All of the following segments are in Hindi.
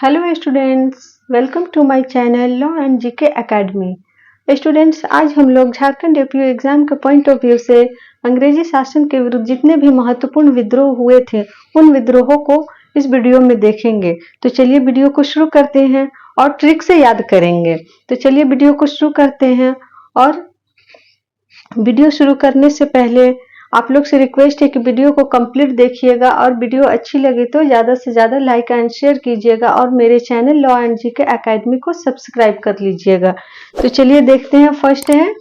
Hello students, welcome to my channel law and GK academy. Students, आज हम लोग झारखंड एपीओ एग्जाम के पॉइंट ऑफ व्यू से अंग्रेजी शासन के विरुद्ध जितने भी महत्वपूर्ण विद्रोह हुए थे उन विद्रोहों को इस वीडियो में देखेंगे। तो चलिए वीडियो को शुरू करते हैं और ट्रिक से याद करेंगे। तो चलिए वीडियो को शुरू करते हैं। और वीडियो शुरू करने से पहले आप लोग से रिक्वेस्ट है कि वीडियो को कंप्लीट देखिएगा और वीडियो अच्छी लगे तो ज़्यादा से ज़्यादा लाइक एंड शेयर कीजिएगा और मेरे channel law and GK academy को सब्सक्राइब कर लीजिएगा। तो चलिए देखते हैं। फर्स्ट है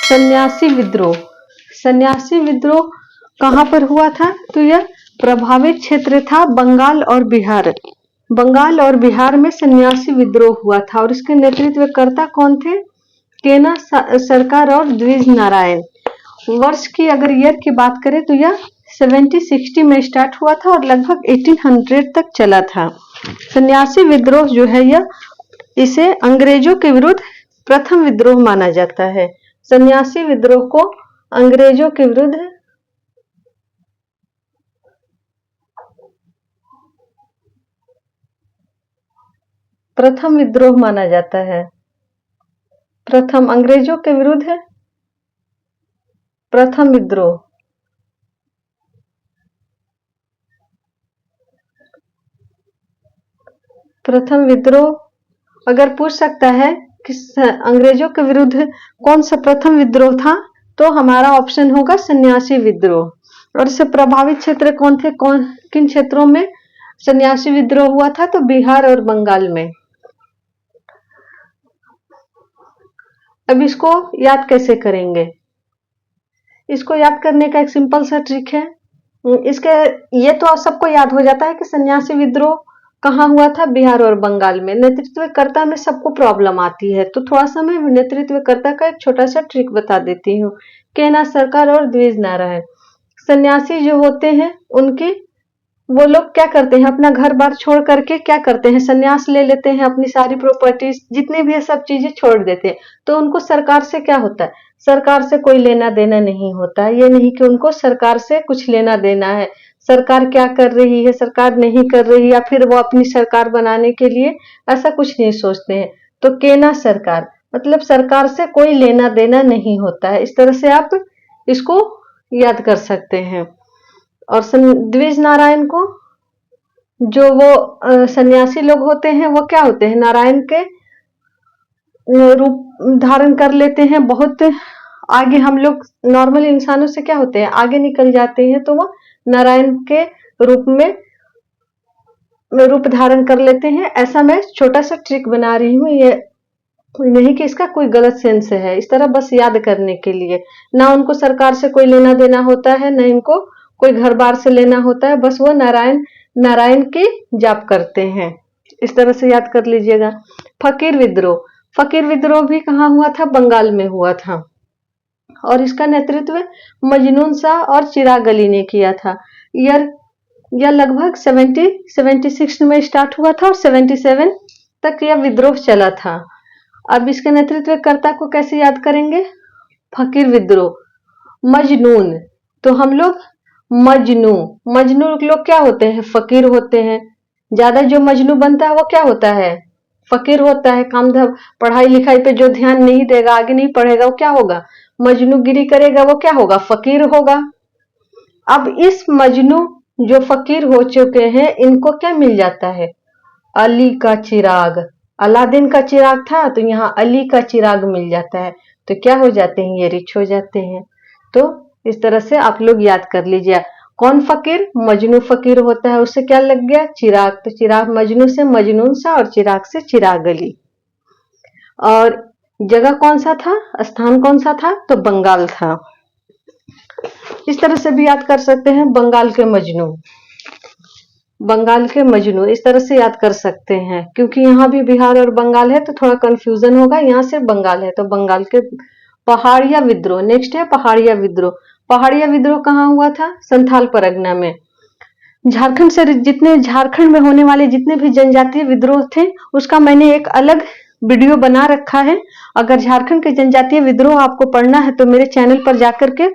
सन्यासी विद्रोह। सन्यासी विद्रोह कहाँ पर हुआ था? तो यह प्रभावित क्षेत्र था बंगाल और बिहार। बंगाल और बिहार में सन्यासी विद्रोह हुआ था और इसके नेतृत्वकर्ता कौन थे? केना सरकार और द्विज नारायण। वर्ष की अगर ईयर की बात करें तो यह 1760 में स्टार्ट हुआ था और लगभग 1800 तक चला था। सन्यासी विद्रोह जो है यह इसे अंग्रेजों के विरुद्ध प्रथम विद्रोह माना जाता है। सन्यासी विद्रोह को अंग्रेजों के विरुद्ध प्रथम विद्रोह माना जाता है। प्रथम अंग्रेजों के विरुद्ध है प्रथम विद्रोह। प्रथम विद्रोह अगर पूछ सकता है कि अंग्रेजों के विरुद्ध कौन सा प्रथम विद्रोह था तो हमारा ऑप्शन होगा सन्यासी विद्रोह। और इससे प्रभावित क्षेत्र कौन थे? किन क्षेत्रों में सन्यासी विद्रोह हुआ था? तो बिहार और बंगाल में। अब इसको याद कैसे करेंगे? इसको याद करने का एक सिंपल सा ट्रिक है। ये तो सबको याद हो जाता है कि सन्यासी विद्रोह कहाँ हुआ था? बिहार और बंगाल में। नेतृत्वकर्ता में सबको प्रॉब्लम आती है तो थोड़ा सा मैं नेतृत्वकर्ता का एक छोटा सा ट्रिक बता देती हूँ। केना सरकार और द्विज नारायण। सन्यासी जो होते हैं उनके वो लोग क्या करते हैं? अपना घर बार छोड़ करके क्या करते हैं? सन्यास ले लेते हैं, अपनी सारी प्रॉपर्टीज जितनी भी है सब चीजें छोड़ देते हैं। तो उनको सरकार से क्या होता है? सरकार से कोई लेना देना नहीं होता है। ये नहीं कि उनको सरकार से कुछ लेना देना है, सरकार क्या कर रही है, सरकार नहीं कर रही, या फिर वो अपनी सरकार बनाने के लिए ऐसा कुछ नहीं सोचते हैं। तो केना सरकार मतलब सरकार से कोई लेना देना नहीं होता है। इस तरह से आप इसको याद कर सकते हैं। और द्विज नारायण को जो वो सन्यासी लोग होते हैं वो क्या होते हैं? नारायण के रूप धारण कर लेते हैं। बहुत आगे हम लोग नॉर्मल इंसानों से क्या होते हैं? आगे निकल जाते हैं। तो वो नारायण के रूप में रूप धारण कर लेते हैं। ऐसा मैं छोटा सा ट्रिक बना रही हूँ, ये नहीं कि इसका कोई गलत सेंस है। इस तरह बस याद करने के लिए। ना उनको सरकार से कोई लेना देना होता है, ना इनको कोई घर बार से लेना होता है। बस वो नारायण की जाप करते हैं। इस तरह से याद कर लीजिएगा। फकीर विद्रोह। फकीर विद्रोह भी कहाँ हुआ था? बंगाल में हुआ था और इसका नेतृत्व मजनून शाह और चिराग अली ने किया था। यह लगभग 76 में स्टार्ट हुआ था और 77 तक यह विद्रोह चला था। अब इसके नेतृत्वकर्ता को कैसे याद करेंगे? फकीर विद्रोह। मजनून, तो हम लोग मजनू लोग क्या होते हैं? फकीर होते हैं। ज्यादा जो मजनू बनता है वो क्या होता है? फकीर होता है। काम पढ़ाई लिखाई पे जो ध्यान नहीं देगा, आगे नहीं पढ़ेगा, वो क्या होगा? मजनूगिरी करेगा, वो क्या होगा? फकीर होगा। अब इस मजनू जो फकीर हो चुके हैं इनको क्या मिल जाता है? अली का चिराग। अलादीन का चिराग था तो यहाँ अली का चिराग मिल जाता है। तो क्या हो जाते हैं? ये रिच हो जाते हैं। तो इस तरह से आप लोग याद कर लीजिए। कौन फकीर? मजनू फकीर होता है, उससे क्या लग गया? चिराग। तो चिराग मजनू से मजनून सा और चिराग से चिराग अली। और जगह कौन सा था? स्थान कौन सा था? तो बंगाल था। इस तरह से भी याद कर सकते हैं। बंगाल के मजनू, बंगाल के मजनू इस तरह से याद कर सकते हैं। क्योंकि यहाँ भी बिहार और बंगाल है तो थोड़ा कंफ्यूजन होगा। यहाँ से बंगाल है तो बंगाल के। पहाड़िया विद्रोह। नेक्स्ट है पहाड़िया विद्रोह। पहाड़िया विद्रोह कहाँ हुआ था? संथाल परगना में। झारखंड से झारखंड में होने वाले जितने भी जनजातीय विद्रोह थे उसका मैंने एक अलग वीडियो बना रखा है। अगर झारखंड के जनजातीय विद्रोह आपको पढ़ना है तो मेरे चैनल पर जाकर के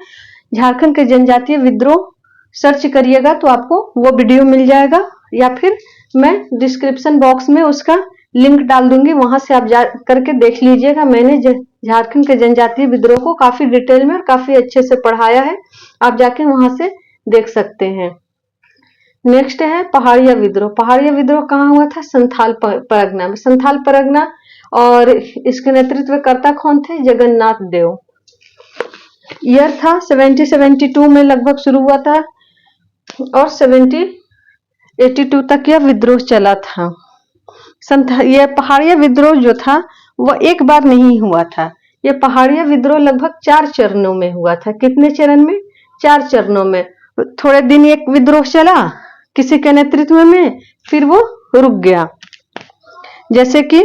झारखंड के जनजातीय विद्रोह सर्च करिएगा तो आपको वो वीडियो मिल जाएगा। या फिर मैं डिस्क्रिप्शन बॉक्स में उसका लिंक डाल दूंगी, वहां से आप जा करके देख लीजिएगा। मैंने झारखंड के जनजातीय विद्रोह को काफी डिटेल में और काफी अच्छे से पढ़ाया है, आप जाके वहां से देख सकते हैं। नेक्स्ट है पहाड़िया विद्रोह। पहाड़िया विद्रोह कहाँ हुआ था? संथाल परगना में। संथाल परगना, और इसके नेतृत्वकर्ता कौन थे? जगन्नाथ देव। ईयर था 1772 में लगभग शुरू हुआ था और 1782 तक यह विद्रोह चला था। यह पहाड़िया विद्रोह जो था वह एक बार नहीं हुआ था। यह पहाड़िया विद्रोह लगभग 4 चरणों में हुआ था। कितने चरण में? 4 चरणों में। थोड़े दिन एक विद्रोह चला किसी के नेतृत्व में, फिर वो रुक गया। जैसे कि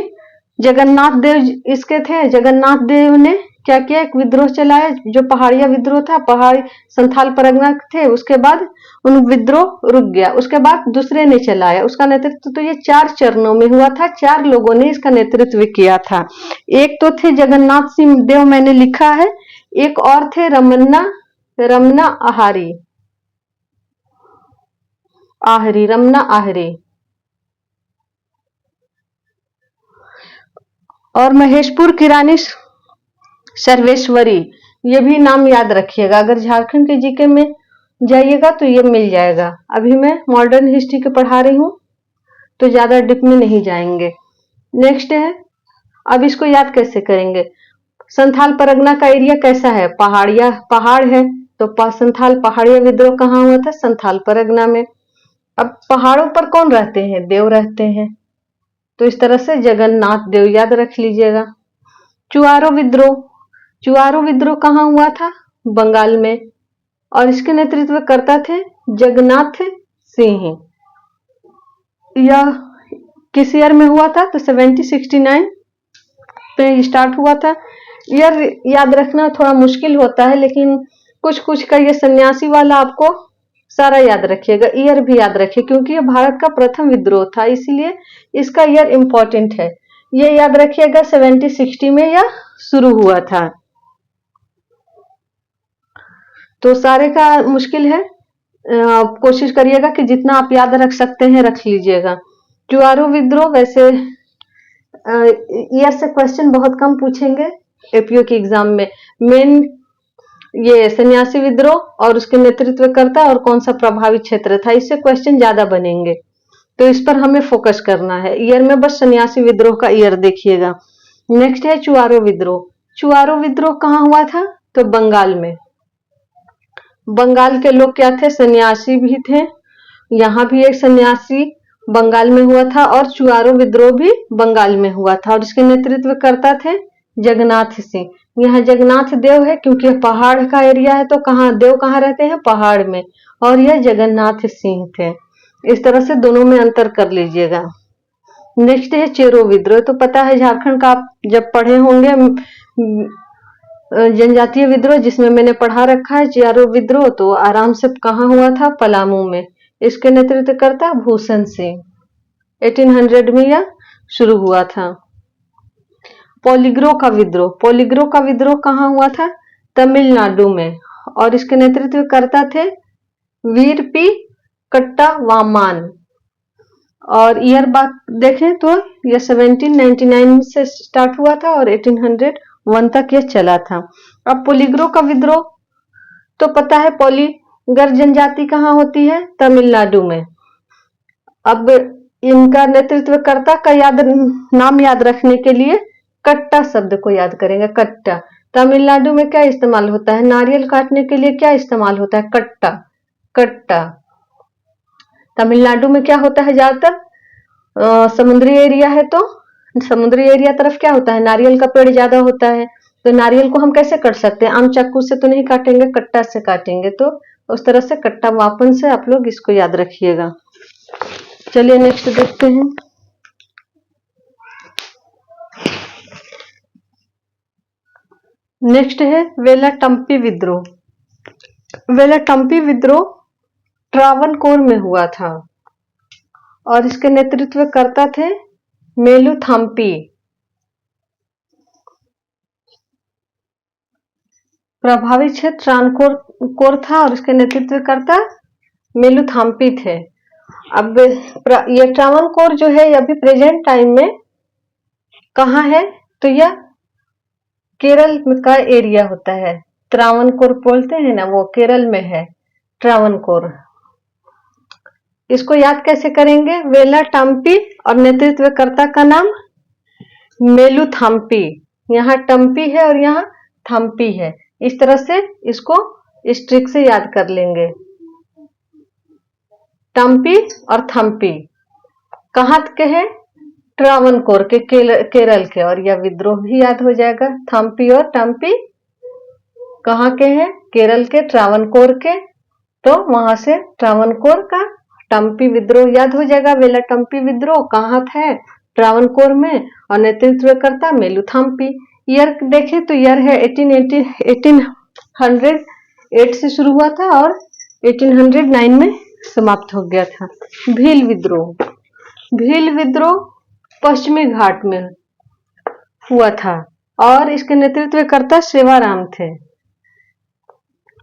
जगन्नाथ देव इसके थे। जगन्नाथ देव ने क्या किया? एक विद्रोह चलाया जो पहाड़िया विद्रोह था। पहाड़ी संथाल परगना थे, उसके बाद उन विद्रोह रुक गया। उसके बाद दूसरे ने चलाया, उसका नेतृत्व तो ये 4 चरणों में हुआ था। 4 लोगों ने इसका नेतृत्व किया था। एक तो थे जगन्नाथ सिंह देव, मैंने लिखा है। एक और थे रमना आहरी और महेशपुर की रानी सर्वेश्वरी। ये भी नाम याद रखिएगा, अगर झारखंड के जीके में जाइएगा तो ये मिल जाएगा। अभी मैं मॉडर्न हिस्ट्री के पढ़ा रही हूँ तो ज्यादा डिप में नहीं जाएंगे। नेक्स्ट है, अब इसको याद कैसे करेंगे? संथाल परगना का एरिया कैसा है? पहाड़ है, तो संथाल पहाड़िया विद्रोह कहाँ हुआ था? संथाल परगना में। अब पहाड़ों पर कौन रहते हैं? देव रहते हैं, तो इस तरह से जगन्नाथ देव याद रख लीजिएगा। चुआरो विद्रोह कहाँ हुआ था? बंगाल में, और इसके नेतृत्व करता थे जगन्नाथ सिंह। यह किस ईयर में हुआ था? तो 1769 पे स्टार्ट हुआ था। ईयर याद रखना थोड़ा मुश्किल होता है, लेकिन कुछ का ये सन्यासी वाला आपको सारा याद रखिएगा। ईयर भी याद रखिए, क्योंकि ये भारत का प्रथम विद्रोह था, इसीलिए इसका ईयर इंपॉर्टेंट है। ये याद रखिएगा 1760 में यह शुरू हुआ था। तो सारे का मुश्किल है, कोशिश करिएगा कि जितना आप याद रख सकते हैं रख लीजिएगा। चुआरो विद्रोह वैसे ईयर से क्वेश्चन बहुत कम पूछेंगे एपीओ के एग्जाम में। मेन ये सन्यासी विद्रोह और उसके नेतृत्वकर्ता और कौन सा प्रभावित क्षेत्र था, इससे क्वेश्चन ज्यादा बनेंगे, तो इस पर हमें फोकस करना है। ईयर में बस सन्यासी विद्रोह का ईयर देखिएगा। नेक्स्ट है चुआरो विद्रोह। चुआरो विद्रोह कहाँ हुआ था? तो बंगाल में। बंगाल के लोग क्या थे? सन्यासी भी थे। यहाँ भी एक सन्यासी बंगाल में हुआ था और चुआरो विद्रोह भी बंगाल में हुआ था, और इसके नेतृत्व करता थे जगन्नाथ सिंह। यहाँ जगन्नाथ देव है क्योंकि पहाड़ का एरिया है, तो देव कहाँ रहते हैं? पहाड़ में, और यह जगन्नाथ सिंह थे। इस तरह से दोनों में अंतर कर लीजिएगा। नेक्स्ट है चेरो विद्रोह। तो पता है झारखंड का, आप जब पढ़े होंगे जनजातीय विद्रोह जिसमें मैंने पढ़ा रखा है चेरो विद्रोह, तो आराम से कहाँ हुआ था? पलामू में। इसके नेतृत्वकर्ता भूषण सिंह। 1800 में यह शुरू हुआ था। पोलिग्रो का विद्रोह कहाँ हुआ था? तमिलनाडु में, और इसके नेतृत्वकर्ता थे वीर पी कट्टा वामान। और ईयर बात देखें तो यह 1799 से स्टार्ट हुआ था और 1801 तक यह चला था। अब पोलिग्रो का विद्रोह तो पता है, पोलीगर जनजाति कहाँ होती है? तमिलनाडु में। अब इनका नेतृत्वकर्ता का नाम याद रखने के लिए कट्टा शब्द को याद करेंगे। कट्टा। तमिलनाडु में क्या इस्तेमाल होता है? नारियल काटने के लिए क्या इस्तेमाल होता है? कट्टा। तमिलनाडु में क्या होता है? ज्यादातर समुद्री एरिया है, तो समुद्री एरिया तरफ क्या होता है? नारियल का पेड़ ज्यादा होता है। तो नारियल को हम कैसे काट सकते हैं? आम चाकू से तो नहीं काटेंगे, कट्टा से काटेंगे। तो उस तरह से कट्टा वापन से आप लोग इसको याद रखिएगा। चलिए नेक्स्ट देखते हैं। नेक्स्ट है वेलाटम्पी विद्रोह। वेलाटम्पी विद्रोह ट्रावनकोर में हुआ था और इसके नेतृत्व करता थे मेलुथाम्पी। प्रभावित क्षेत्र ट्रावनकोर था और इसके नेतृत्व करता मेलुथाम्पी थे। अब ये ट्रावणकोर जो है अभी प्रेजेंट टाइम में कहाँ है, तो यह केरल का एरिया होता है। त्रावणकोर बोलते हैं ना, वो केरल में है ट्रावणकोर। इसको याद कैसे करेंगे? वेलाटम्पी और नेतृत्वकर्ता का नाम मेलुथम्पी। यहाँ टम्पी है और यहाँ थम्पी है। इस तरह से इसको इस ट्रिक से याद कर लेंगे। टम्पी और थम्पी कहाँ के हैं? ट्रावणकोर के, केरल के। और यह विद्रोह भी याद हो जाएगा। थम्पी और टम्पी कहाँ के हैं? केरल के, ट्रावणकोर के। तो वहां से ट्रावणकोर का टम्पी विद्रोह याद हो जाएगा। वेलाटम्पी विद्रोह कहाँ है? ट्रावणकोर में। और नेतृत्वकर्ता मेलुथम्पी। ईयर देखें तो ईयर है 1808 से शुरू हुआ था और 1809 में समाप्त हो गया था। भील विद्रोह। भील विद्रोह पश्चिमी घाट में हुआ था और इसके नेतृत्वकर्ता सेवाराम थे।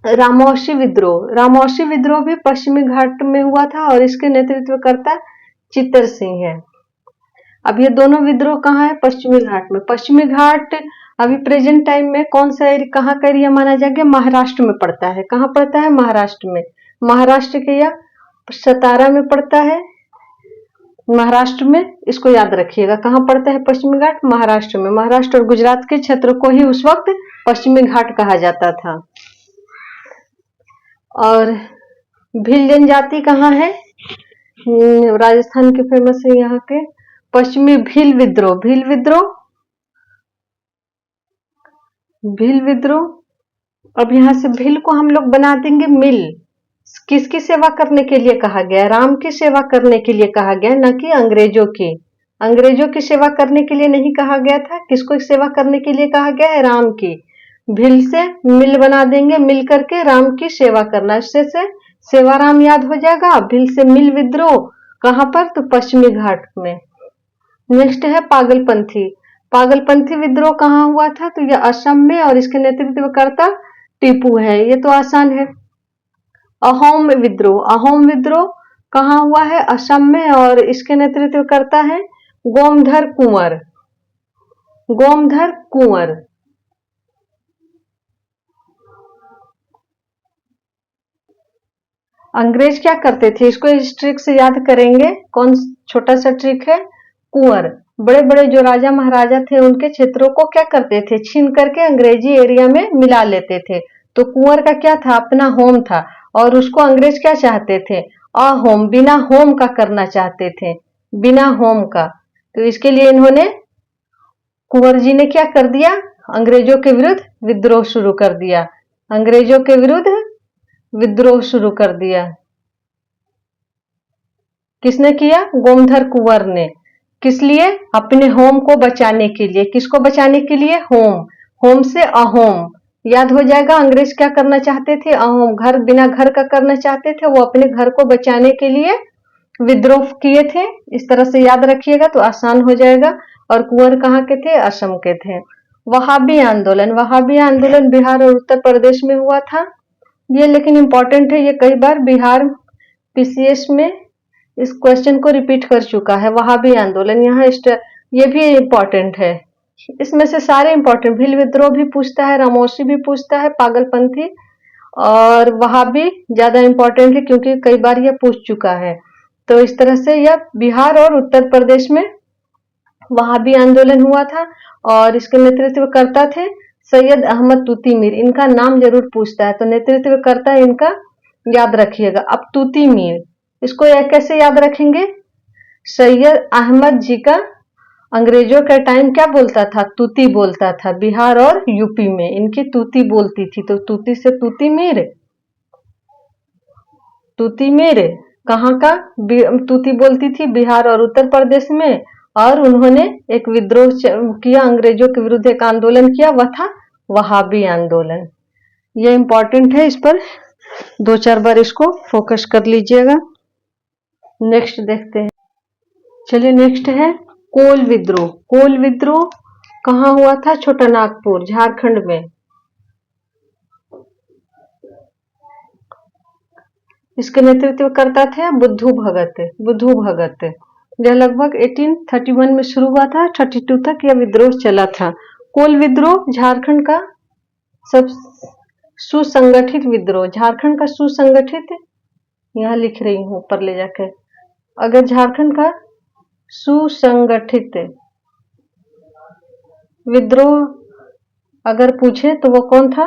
रामौशी विद्रोह। रामौशी विद्रोह भी पश्चिमी घाट में हुआ था और इसके नेतृत्वकर्ता चित्तर सिंह है। अब ये दोनों विद्रोह कहाँ है? पश्चिमी घाट में। पश्चिमी घाट अभी प्रेजेंट टाइम में कौन सा एरिया, कहाँ का एरिया माना जाएगा? महाराष्ट्र में पड़ता है। कहाँ पड़ता है? महाराष्ट्र में। महाराष्ट्र के या सतारा में पड़ता है। महाराष्ट्र में, इसको याद रखिएगा। कहाँ पड़ता है पश्चिमी घाट? महाराष्ट्र में। महाराष्ट्र और गुजरात के क्षेत्र को ही उस वक्त पश्चिमी घाट कहा जाता था। और भील जनजाति कहाँ है? राजस्थान के फेमस है यहाँ के। पश्चिमी भील विद्रोह। भील विद्रोह, भील विद्रोह। अब यहाँ से भील को हम लोग बना देंगे मिल। किसकी सेवा करने के लिए कहा गया? राम की सेवा करने के लिए कहा गया, न कि अंग्रेजों की। अंग्रेजों की सेवा करने के लिए नहीं कहा गया था। किसको सेवा करने के लिए कहा गया है? राम की। भील से मिल बना देंगे, मिल करके राम की सेवा करना। इससे सेवाराम याद हो जाएगा। भील से मिल विद्रोह कहाँ पर? तो पश्चिमी घाट में। नेक्स्ट है पागलपंथी। पागलपंथी विद्रोह कहाँ हुआ था? तो यह असम में और इसके नेतृत्वकर्ता टीपू है। ये तो आसान है। अहोम विद्रोह। अहोम विद्रोह कहाँ हुआ है? असम में और इसके नेतृत्वकर्ता है गोमधर कुंवर। गोमधर कुंवर। अंग्रेज क्या करते थे? इसको इस ट्रिक से याद करेंगे। कौन छोटा सा ट्रिक है? कुंवर, बड़े बड़े जो राजा महाराजा थे उनके क्षेत्रों को क्या करते थे? छीन करके अंग्रेजी एरिया में मिला लेते थे। तो कुंवर का क्या था? अपना होम था और उसको अंग्रेज क्या चाहते थे? अहोम, बिना होम का करना चाहते थे, बिना होम का। तो इसके लिए इन्होंने, कुंवर जी ने क्या कर दिया? अंग्रेजों के विरुद्ध विद्रोह शुरू कर दिया। अंग्रेजों के विरुद्ध विद्रोह शुरू कर दिया। किसने किया? गोमधर कुंवर ने। किस लिए? अपने होम को बचाने के लिए। किसको बचाने के लिए? होम। होम से अहोम याद हो जाएगा। अंग्रेज क्या करना चाहते थे? अहोम, घर, बिना घर का करना चाहते थे। वो अपने घर को बचाने के लिए विद्रोह किए थे। इस तरह से याद रखिएगा तो आसान हो जाएगा। और कुंवर कहाँ के थे? असम के थे। वहाबी आंदोलन। वहाबी आंदोलन बिहार और उत्तर प्रदेश में हुआ था। ये लेकिन इंपॉर्टेंट है। ये कई बार बिहार पीसीएस में इस क्वेश्चन को रिपीट कर चुका है। वहाबी आंदोलन यहाँ ये भी इंपॉर्टेंट है। इसमें से सारे इंपॉर्टेंट, भील विद्रोह भी पूछता है, रामौशी भी पूछता है, पागलपंथी और वहाबी ज्यादा इंपॉर्टेंट है क्योंकि कई बार यह पूछ चुका है। तो इस तरह से यह बिहार और उत्तर प्रदेश में वहाबी आंदोलन हुआ था और इसके नेतृत्वकर्ता थे सैयद अहमद तूती मीर। इनका नाम जरूर पूछता है तो नेतृत्वकर्ता इनका याद रखिएगा। अब तूती मीर, इसको कैसे याद रखेंगे? सैयद अहमद जी का अंग्रेजों के टाइम क्या बोलता था? तूती बोलता था। बिहार और यूपी में इनकी तूती बोलती थी। तो तूती से तूती मीर। तूती मीर कहाँ का? तूती बोलती थी बिहार और उत्तर प्रदेश में। और उन्होंने एक विद्रोह किया, अंग्रेजों के विरुद्ध एक आंदोलन किया, वह था वहाबी आंदोलन। ये इंपॉर्टेंट है, इस पर 2-4 बार इसको फोकस कर लीजिएगा। नेक्स्ट देखते हैं। चलिए नेक्स्ट है कोल विद्रोह। कोल विद्रोह कहाँ हुआ था? छोटा नागपुर, झारखंड में। इसके नेतृत्व करता थे बुद्धू भगत। बुद्धू भगत यह लगभग 1831 में शुरू हुआ था, 32 तक यह विद्रोह चला था। कोल विद्रोह झारखंड का सब सुसंगठित विद्रोह, झारखंड का सुसंगठित, यहाँ लिख रही हूँ ऊपर ले जाकर, अगर झारखंड का सुसंगठित विद्रोह अगर पूछे तो वो कौन था?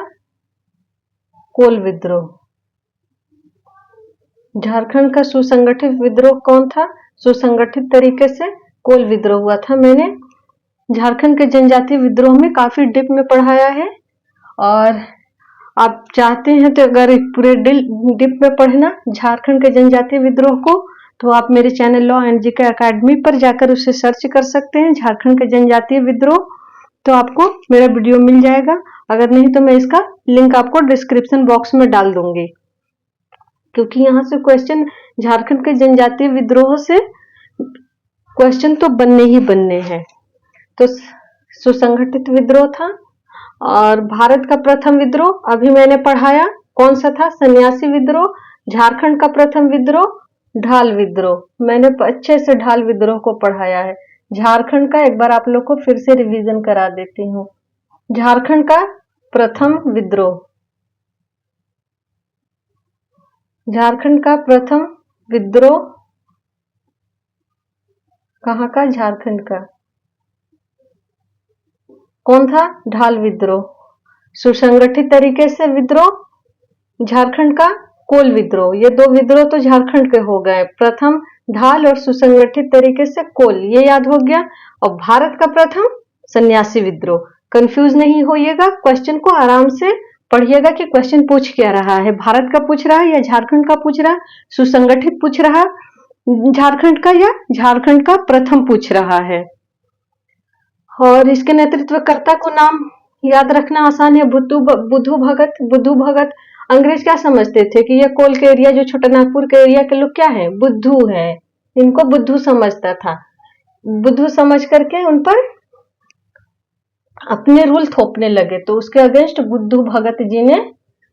कोल विद्रोह। झारखंड का सुसंगठित विद्रोह कौन था? सुसंगठित तरीके से कोल विद्रोह हुआ था। मैंने झारखंड के जनजातीय विद्रोह में काफी डिप में पढ़ाया है, और आप चाहते हैं तो अगर पूरे डिप में पढ़ना झारखंड के जनजातीय विद्रोह को, तो आप मेरे channel law and GK academy पर जाकर उसे सर्च कर सकते हैं, झारखंड के जनजातीय विद्रोह, तो आपको मेरा वीडियो मिल जाएगा। अगर नहीं तो मैं इसका लिंक आपको डिस्क्रिप्शन बॉक्स में डाल दूंगी, क्योंकि यहाँ से क्वेश्चन झारखंड के जनजातीय विद्रोह से क्वेश्चन तो बनने ही बनने हैं। तो सुसंगठित विद्रोह था। और भारत का प्रथम विद्रोह अभी मैंने पढ़ाया, कौन सा था? सन्यासी विद्रोह। झारखंड का प्रथम विद्रोह ढाल विद्रोह। मैंने अच्छे से ढाल विद्रोह को पढ़ाया है। झारखंड का एक बार आप लोग को फिर से रिवीजन करा देती हूँ। झारखंड का प्रथम विद्रोह, झारखंड का प्रथम विद्रोह कहाँ का? झारखंड का। कौन था? ढाल विद्रोह। सुसंगठित तरीके से विद्रोह झारखंड का कोल विद्रोह। ये दो विद्रोह तो झारखंड के हो गए, प्रथम ढाल और सुसंगठित तरीके से कोल, ये याद हो गया। और भारत का प्रथम सन्यासी विद्रोह। कंफ्यूज नहीं होइएगा, क्वेश्चन को आराम से पढ़िएगा कि क्वेश्चन पूछ क्या रहा है, भारत का पूछ रहा है या झारखंड का पूछ रहा, सुसंगठित पूछ रहा झारखंड का या झारखंड का प्रथम पूछ रहा है। और इसके नेतृत्वकर्ता को नाम याद रखना आसान है, बुद्धू भगत। बुद्धू भगत अंग्रेज क्या समझते थे कि ये कोल के एरिया, जो छोटानागपुर के एरिया के लोग क्या है? बुद्धू है, इनको बुद्धू समझता था। बुद्धू समझ करके उन पर अपने रूल थोपने लगे, तो उसके अगेंस्ट बुद्धू भगत जी ने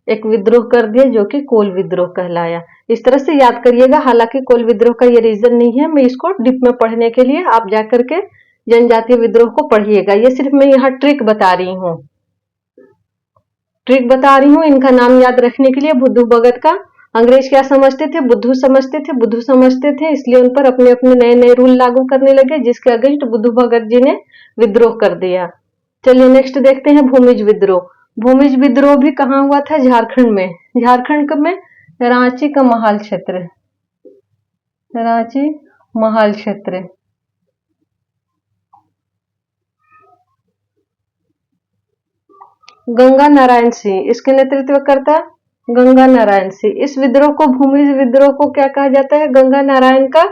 एक विद्रोह कर दिया, जो कि कोल विद्रोह कहलाया। इस तरह से याद करिएगा। हालांकि कोल विद्रोह का ये रीजन नहीं है, मैं इसको डिप में पढ़ने के लिए आप जाकर के जनजातीय विद्रोह को पढ़िएगा। ये सिर्फ मैं यहाँ ट्रिक बता रही हूँ, ट्रिक बता रही हूँ इनका नाम याद रखने के लिए। बुद्धू भगत का अंग्रेज क्या समझते थे? बुद्धू समझते थे। बुद्धू समझते थे, इसलिए उन पर अपने अपने नए नए रूल लागू करने लगे, जिसके अगेंस्ट बुद्धू भगत जी ने विद्रोह कर दिया। चलिए नेक्स्ट देखते हैं भूमिज विद्रोह। भूमिज विद्रोह भी कहाँ हुआ था? झारखंड में। झारखंड में रांची का महाल क्षेत्र, रांची महाल क्षेत्र। गंगा नारायण सिंह इसके नेतृत्व करता, गंगा नारायण सिंह। इस विद्रोह को, भूमिज विद्रोह को क्या कहा जाता है? गंगा नारायण का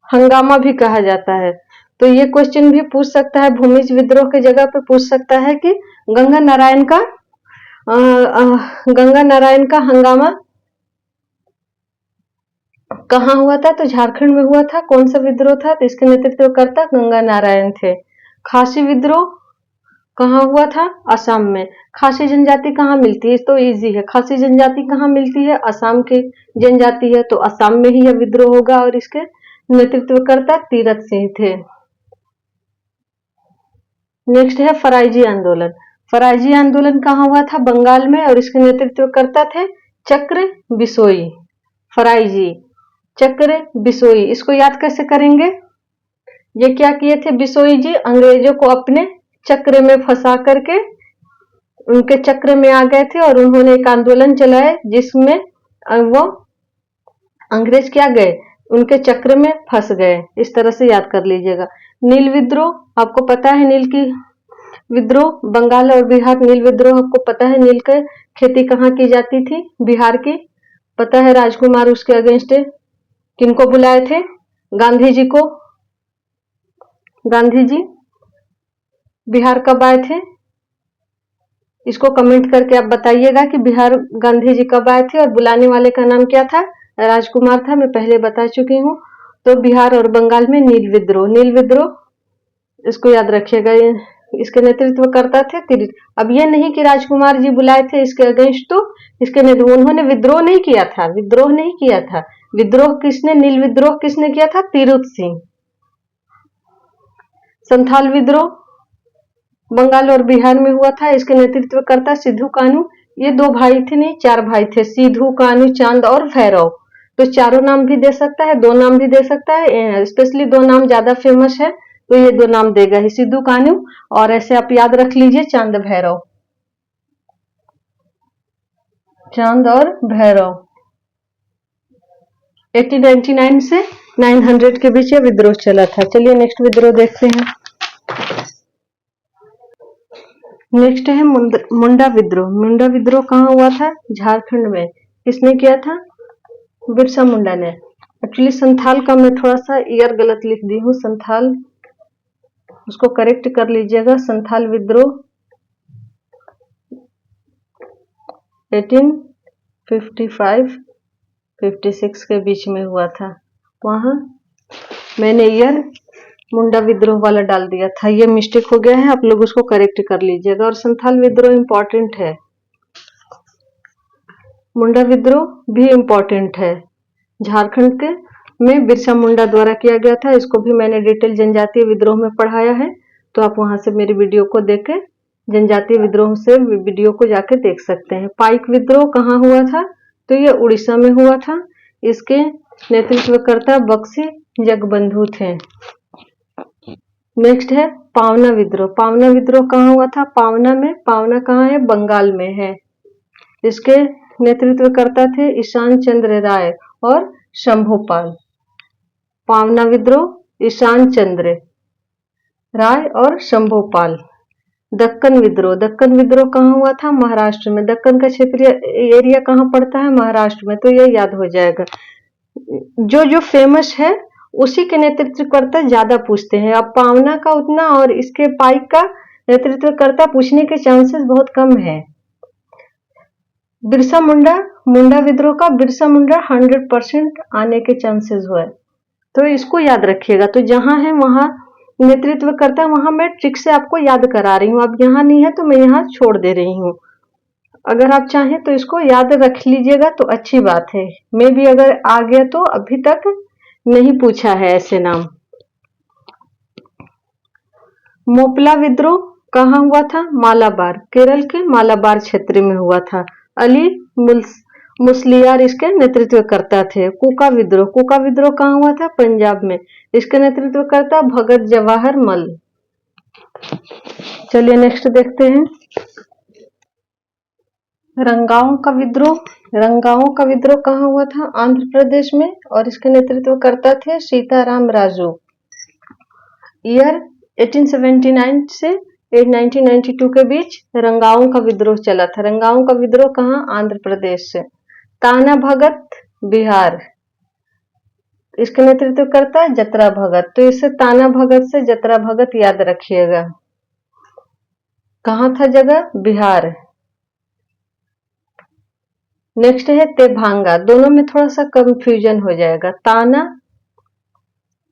हंगामा भी कहा जाता है। तो ये क्वेश्चन भी पूछ सकता है, भूमिज विद्रोह की जगह पे पूछ सकता है कि गंगा नारायण का हंगामा कहाँ हुआ था? तो झारखंड में हुआ था। कौन सा विद्रोह था? तो इसके नेतृत्वकर्ता गंगा नारायण थे। खासी विद्रोह कहाँ हुआ था? असम में। खासी जनजाति कहाँ मिलती है? तो इजी है, खासी जनजाति कहाँ मिलती है? असम की जनजाति है, तो असम में ही यह विद्रोह होगा। और इसके नेतृत्वकर्ता तीरथ सिंह थे। नेक्स्ट है फराइजी आंदोलन। फराइजी आंदोलन कहाँ हुआ था? बंगाल में, और इसके नेतृत्वकर्ता थे चक्र बिसोई। फराइजी, चक्र बिसोई, इसको याद कैसे करेंगे? ये क्या किए थे बिसोई जी? अंग्रेजों को अपने चक्र में फंसा करके उनके चक्र में आ गए थे, और उन्होंने एक आंदोलन चलाया जिसमें वो अंग्रेज क्या गए? उनके चक्र में फंस गए। इस तरह से याद कर लीजिएगा। नील विद्रोह आपको पता है, नील की विद्रोह बंगाल और बिहार। नील विद्रोह आपको पता है, नील की खेती कहाँ की जाती थी? बिहार की। पता है राजकुमार उसके अगेंस्ट किनको बुलाए थे? गांधी जी को। गांधी जी बिहार कब आए थे? इसको कमेंट करके आप बताइएगा कि बिहार गांधी जी कब आए थे, और बुलाने वाले का नाम क्या था? राजकुमार था, मैं पहले बता चुकी हूँ। तो बिहार और बंगाल में नील विद्रोह, नील विद्रोह इसको याद रखिएगा। इसके नेतृत्व करता थे तिरित। अब ये नहीं कि राजकुमार जी बुलाए थे इसके अगेंस्ट, तो इसके नेतृत्व उन्होंने विद्रोह नहीं किया था, विद्रोह नहीं किया था। विद्रोह किसने, नील विद्रोह किसने किया था? तिरुत सिंह। संथाल विद्रोह बंगाल और बिहार में हुआ था, इसके नेतृत्व करता सिद्धू कानू। ये 2 भाई थे, नहीं 4 भाई थे, सिद्धू कानू, चांद और भैरव। तो चारों नाम भी दे सकता है, 2 नाम भी दे सकता है, स्पेशली 2 नाम ज्यादा फेमस है तो ये 2 नाम देगा ही, सिद्धू कानू और ऐसे आप याद रख लीजिए चांद भैरव, चांद और भैरव। 1899 से 900 के बीच ये विद्रोह चला था। चलिए नेक्स्ट विद्रोह देखते हैं। नेक्स्ट है मुंडा विद्रोह। मुंडा विद्रोह कहाँ हुआ था? झारखंड में। किसने किया था? बिरसा मुंडा ने। एक्चुअली संथाल का मैं थोड़ा सा ईयर गलत लिख दी हूँ, संथाल, उसको करेक्ट कर लीजिएगा। संथाल विद्रोह 1855-56 के बीच में हुआ था। वहां मैंने ईयर मुंडा विद्रोह वाला डाल दिया था, ये मिस्टेक हो गया है, आप लोग उसको करेक्ट कर लीजिएगा। और संथाल विद्रोह इंपॉर्टेंट है, मुंडा विद्रोह भी इंपॉर्टेंट है। झारखंड के में बिरसा मुंडा द्वारा किया गया था। इसको भी मैंने डिटेल जनजातीय विद्रोह में पढ़ाया है, तो आप वहां से मेरी वीडियो को देख के जनजातीय विद्रोह से वीडियो को जाके देख सकते हैं। पाइक विद्रोह कहाँ हुआ था? तो ये उड़ीसा में हुआ था। इसके नेतृत्वकर्ता बक्सी जगबंधु थे। नेक्स्ट है पावना विद्रोह। पावना विद्रोह कहाँ हुआ था? पावना में। पावना कहाँ है? बंगाल में है। इसके नेतृत्वकर्ता थे ईशान चंद्र राय और शंभुपाल। पावना विद्रोह ईशान चंद्र राय और शंभुपाल। दक्कन विद्रोह। दक्कन विद्रोह कहाँ हुआ था? महाराष्ट्र में। दक्कन का क्षेत्रीय एरिया कहाँ पड़ता है? महाराष्ट्र में, तो ये याद हो जाएगा। जो जो फेमस है उसी के नेतृत्वकर्ता ज्यादा पूछते हैं। अब पावना का उतना और इसके पाइक का नेतृत्वकर्ता पूछने के चांसेस बहुत कम है। बिरसा मुंडा, मुंडा विद्रोह का बिरसा मुंडा 100% आने के चांसेस हुए, तो इसको याद रखिएगा। तो जहां है वहां नेतृत्व करता है, वहां मैं ट्रिक से आपको याद करा रही हूँ। अब यहाँ नहीं है तो मैं यहाँ छोड़ दे रही हूँ। अगर आप चाहें तो इसको याद रख लीजिएगा तो अच्छी बात है। मैं भी अगर आ गया तो अभी तक नहीं पूछा है ऐसे नाम। मोपला विद्रोह कहाँ हुआ था? मालाबार, केरल के मालाबार क्षेत्र में हुआ था। अली मुसलियार इसके नेतृत्वकर्ता थे। कुका विद्रोह। कुका विद्रोह कहाँ हुआ था? पंजाब में। इसके नेतृत्वकर्ता भगत जवाहर मल। चलिए नेक्स्ट देखते हैं। रंगाओं का विद्रोह। रंगाओं का विद्रोह कहाँ हुआ था? आंध्र प्रदेश में, और इसके नेतृत्वकर्ता थे सीताराम राजू। ईयर 1879 से 1992 के बीच रंगाओं का विद्रोह चला था। रंगाओं का विद्रोह कहाँ? आंध्र प्रदेश से। ताना भगत बिहार, इसके नेतृत्वकर्ता जतरा भगत। तो इसे ताना भगत से जतरा भगत याद रखिएगा। कहाँ था जगह? बिहार। नेक्स्ट है तेभांगा। दोनों में थोड़ा सा कंफ्यूजन हो जाएगा, ताना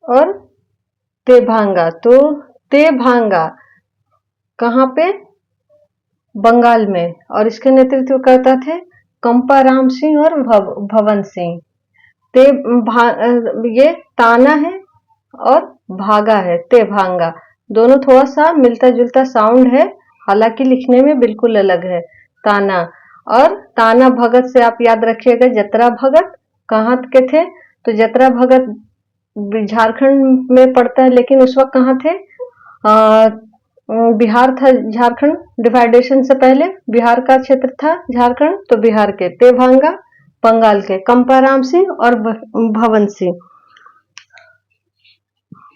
और तेभांगा। तो तेभांगा कहाँ पे? बंगाल में, और इसके नेतृत्वकर्ता थे कंपा राम सिंह और भवन सिंह। ये ताना है और भागा है, तेभांगा। दोनों थोड़ा सा मिलता जुलता साउंड है, हालांकि लिखने में बिल्कुल अलग है। ताना और ताना भगत से आप याद रखिएगा जतरा भगत कहाँ के थे? तो जतरा भगत झारखंड में पड़ता है, लेकिन उस वक्त कहाँ थे? बिहार था। झारखंड डिवाइडेशन से पहले बिहार का क्षेत्र था झारखंड, तो बिहार के। तेभांगा बंगाल के, कंपाराम सिंह और भवन सिंह।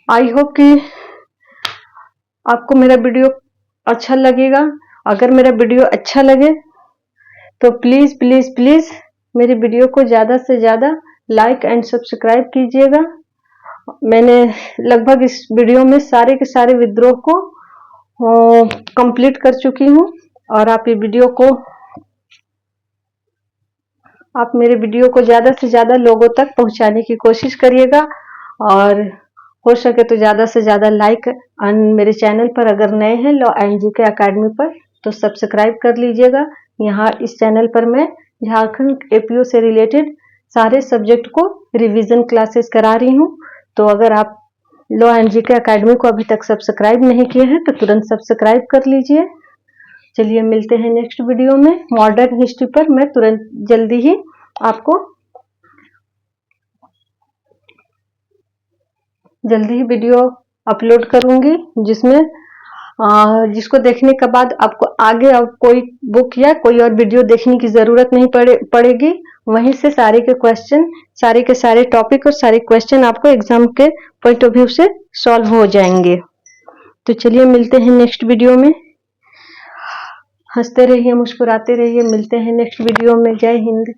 आई होप कि आपको मेरा वीडियो अच्छा लगेगा। अगर मेरा वीडियो अच्छा लगे तो प्लीज प्लीज प्लीज मेरी वीडियो को ज्यादा से ज्यादा लाइक एंड सब्सक्राइब कीजिएगा। मैंने लगभग इस वीडियो में सारे के सारे विद्रोह को कंप्लीट कर चुकी हूँ, और आप ये वीडियो को, आप मेरे वीडियो को ज्यादा से ज्यादा लोगों तक पहुंचाने की कोशिश करिएगा। और हो सके तो ज़्यादा से ज़्यादा लाइक, और मेरे चैनल पर अगर नए हैं लॉ एंड जीके अकेडमी पर तो सब्सक्राइब कर लीजिएगा। यहाँ इस चैनल पर मैं झारखंड एपीओ से रिलेटेड सारे सब्जेक्ट को रिवीजन क्लासेस करा रही हूँ। तो अगर आप लॉ एंड जीके अकेडमी को अभी तक सब्सक्राइब नहीं किए हैं तो तुरंत सब्सक्राइब कर लीजिए। चलिए मिलते हैं नेक्स्ट वीडियो में। मॉडर्न हिस्ट्री पर मैं तुरंत जल्दी ही आपको वीडियो अपलोड करूंगी, जिसको देखने के बाद आपको आगे अब कोई बुक या कोई और वीडियो देखने की जरूरत नहीं पड़ेगी। वहीं से सारे के क्वेश्चन, सारे के सारे टॉपिक और सारे क्वेश्चन आपको एग्जाम के पॉइंट ऑफ व्यू से सॉल्व हो जाएंगे। तो चलिए मिलते हैं नेक्स्ट वीडियो में। हंसते रहिए, मुस्कुराते रहिए। मिलते हैं नेक्स्ट वीडियो में। जय हिंद।